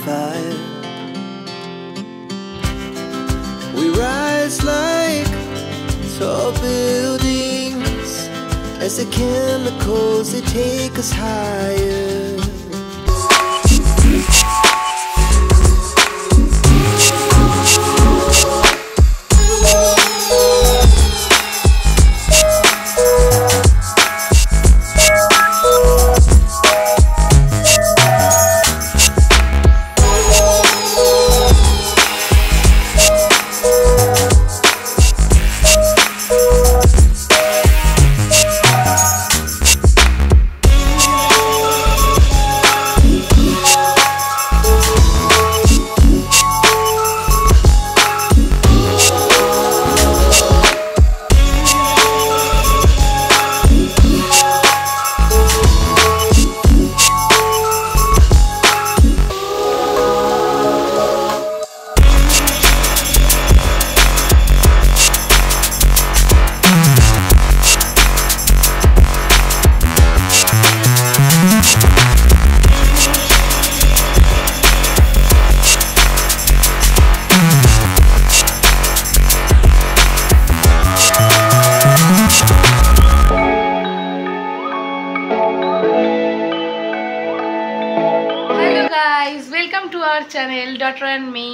fire. We rise like tall buildings as the chemicals, they take us higher. Welcome to our channel daughter and me.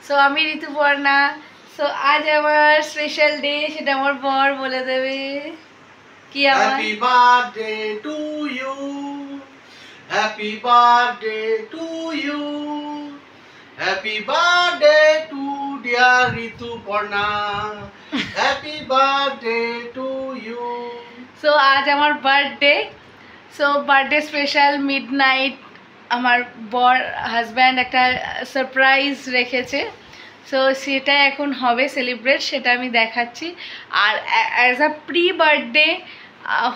So आमी ऋतुपर्णा। सो आज आमार special day, सेटा आमार बर बोले देबे कि आमार happy birthday to you, happy birthday to you, happy birthday to dear Rituparna, happy birthday to you. So आज आमार birthday. So birthday special midnight আমার বর হাজব্যান্ড একটা সারপ্রাইজ রেখেছে। সো সেটা এখন হবে সেলিব্রেট, সেটা আমি দেখাচ্ছি। আর অ্যাজ আ প্রি বার্থডে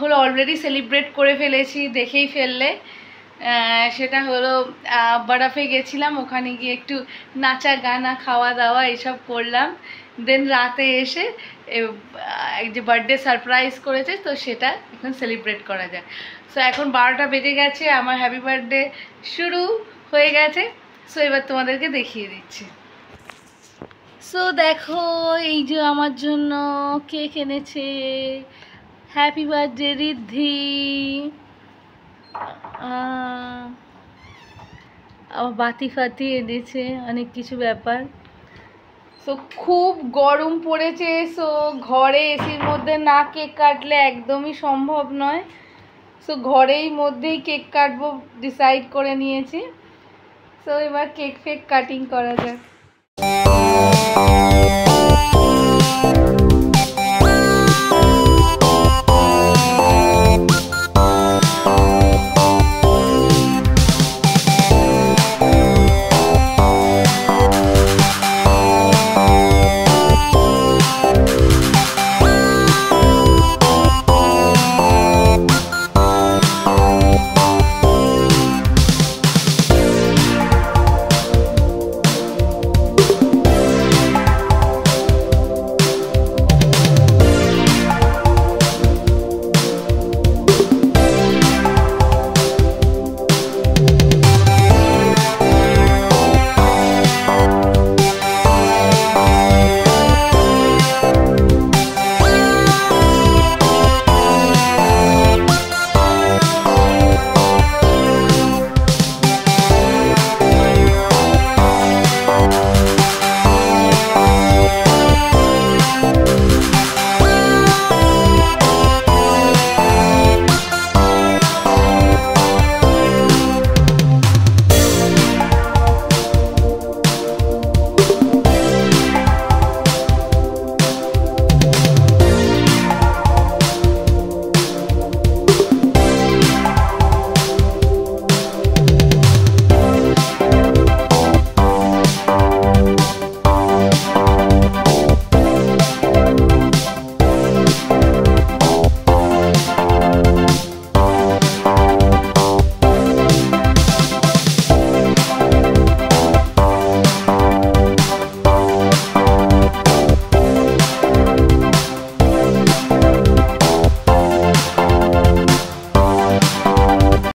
হলো অলরেডি সেলিব্রেট করে ফেলেছি, দেখেই ফেললে। সেটা হলো বরফে গেছিলাম, ওখানে গিয়ে একটু নাচা গানা খাওয়া দাওয়া এসব করলাম। দেন রাতে এসে যে বার্থডে সারপ্রাইজ করেছে, তো সেটা এখন সেলিব্রেট করা যায়। সো এখন 12টা বেজে গেছে, আমার হ্যাপি বার্থডে শুরু হয়ে গেছে। সো এবার তোমাদেরকে দেখিয়ে দিচ্ছি। সো দেখো, এই যে আমার জন্য কেক এনেছে, হ্যাপি বার্থডে রিদ্ধি। আমার বাতি ফাতি এনেছে, অনেক কিছু ব্যাপার। সো খুব গরম পড়েছে, সো ঘরে এসির মধ্যে না কেক কাটলে একদমই সম্ভব নয়। সো ঘরেই মধ্যেই কেক কাটবো ডিসাইড করে নিয়েছি। সো এবার কেক ফেক কাটিং করা যাক।